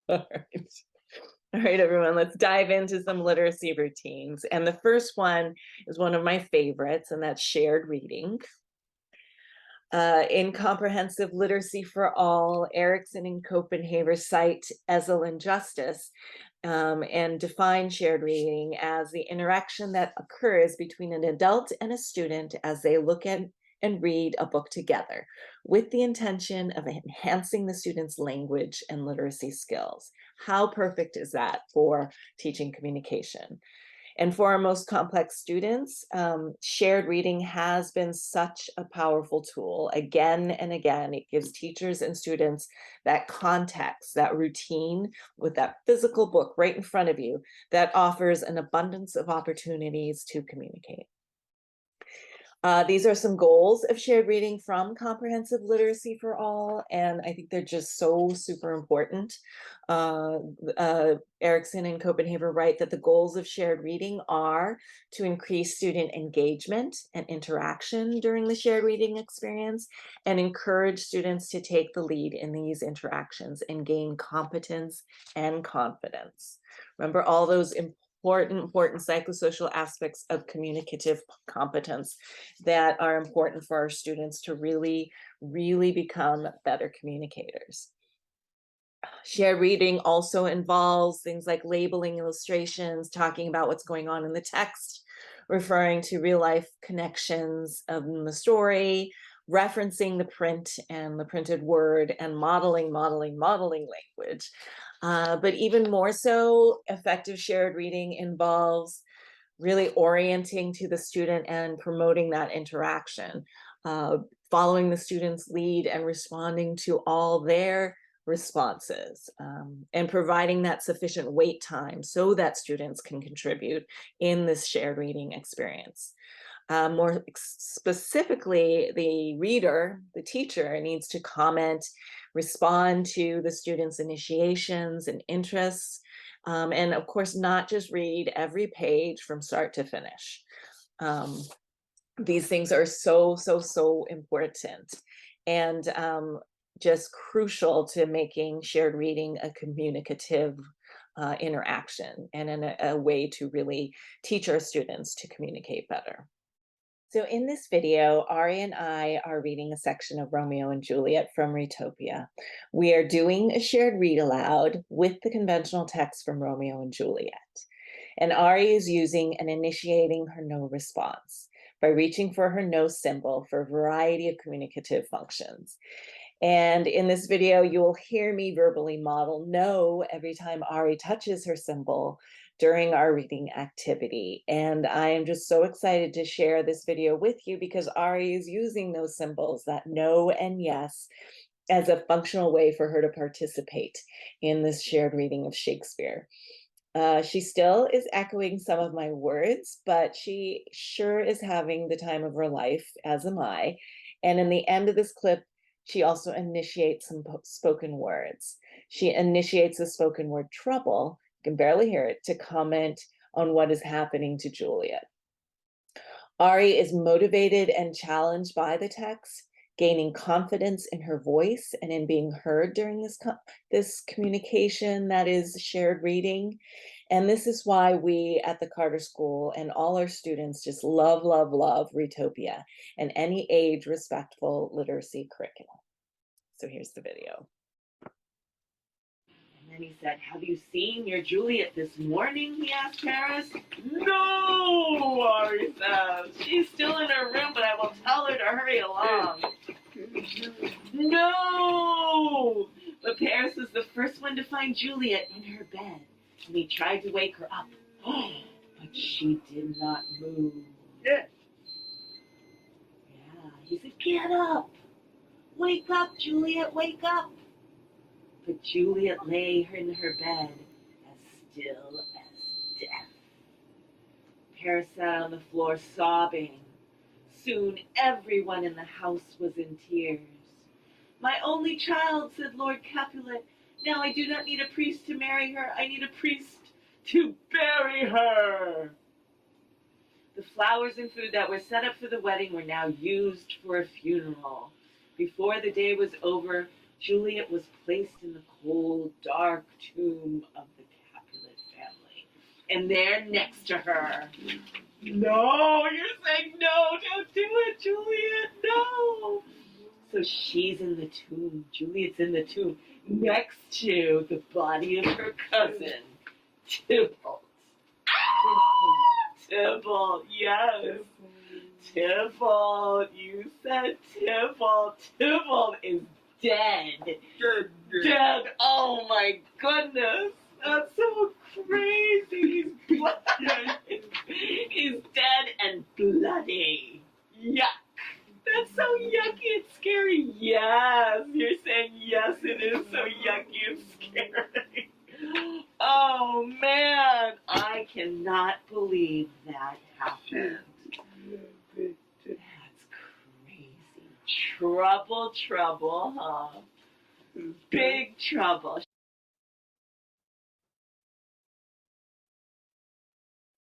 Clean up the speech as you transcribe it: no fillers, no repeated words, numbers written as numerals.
All right. All right, everyone, let's dive into some literacy routines. And the first one is one of my favorites, and that's shared reading. In Comprehensive Literacy for All, Erickson and Copenhaver cite Ezel and Justice and define shared reading as the interaction that occurs between an adult and a student as they look at and read a book together with the intention of enhancing the student's language and literacy skills. How perfect is that for teaching communication? And for our most complex students, shared reading has been such a powerful tool. Again and again, it gives teachers and students that context, that routine with that physical book right in front of you that offers an abundance of opportunities to communicate. These are some goals of shared reading from Comprehensive Literacy for All, and I think they're just so super important. Uh, Erickson and Copenhaver write that the goals of shared reading are to increase student engagement and interaction during the shared reading experience and encourage students to take the lead in these interactions and gain competence and confidence. Remember all those important psychosocial aspects of communicative competence that are important for our students to really become better communicators. Shared reading also involves things like labeling illustrations, talking about what's going on in the text, referring to real life connections of the story, referencing the print and the printed word, and modeling language. But even more so, effective shared reading involves really orienting to the student and promoting that interaction, following the student's lead and responding to all their responses, and providing that sufficient wait time so that students can contribute in this shared reading experience. More specifically, the reader, the teacher, needs to comment, respond to the students' initiations and interests, and of course, not just read every page from start to finish. Um, these things are so important and just crucial to making shared reading a communicative interaction and a way to really teach our students to communicate better. So in this video, Ari and I are reading a section of Romeo and Juliet from Retopia. We are doing a shared read aloud with the conventional text from Romeo and Juliet. And Ari is using and initiating her no response by reaching for her no symbol for a variety of communicative functions. And in this video, you will hear me verbally model no every time Ari touches her symbol during our reading activity. And I am just so excited to share this video with you because Ari is using those symbols, that no and yes, as a functional way for her to participate in this shared reading of Shakespeare. She still is echoing some of my words, but she sure is having the time of her life, as am I. And in the end of this clip, she also initiates some spoken words. She initiates the spoken word trouble, you can barely hear it, to comment on what is happening to Juliet. Ari is motivated and challenged by the text, gaining confidence in her voice and in being heard during this communication that is shared reading. And this is why we at the Carter School and all our students just love Retopia and any age respectful literacy curriculum. So here's the video. And then he said, "Have you seen your Juliet this morning?" he asked Paris. "No," Ari says. "She's still in her room, but I will tell her to hurry along." "No!" But Paris was the first one to find Juliet in her bed, and he tried to wake her up. But she did not move. Yeah, he said, "Get up! Wake up, Juliet, wake up!" But Juliet lay in her bed as still as death. Paris sat on the floor sobbing. Soon everyone in the house was in tears. "My only child," said Lord Capulet. "Now I do not need a priest to marry her. I need a priest to bury her." The flowers and food that were set up for the wedding were now used for a funeral. Before the day was over, Juliet was placed in the cold, dark tomb of the Capulet family. And there next to her, no, you're saying no, don't do it, Juliet, no. So she's in the tomb, Juliet's in the tomb, next to the body of her cousin, Tybalt. Tybalt, yes. Tybalt, you said Tybalt. Tybalt is dead. Dead. Oh my goodness. That's so crazy. He's bloody. He's dead and bloody. Yuck. That's so yucky and scary. Yes. You're saying yes, it is so yucky and scary. Oh man. I cannot believe that happened. That's crazy. Trouble, huh? Big trouble.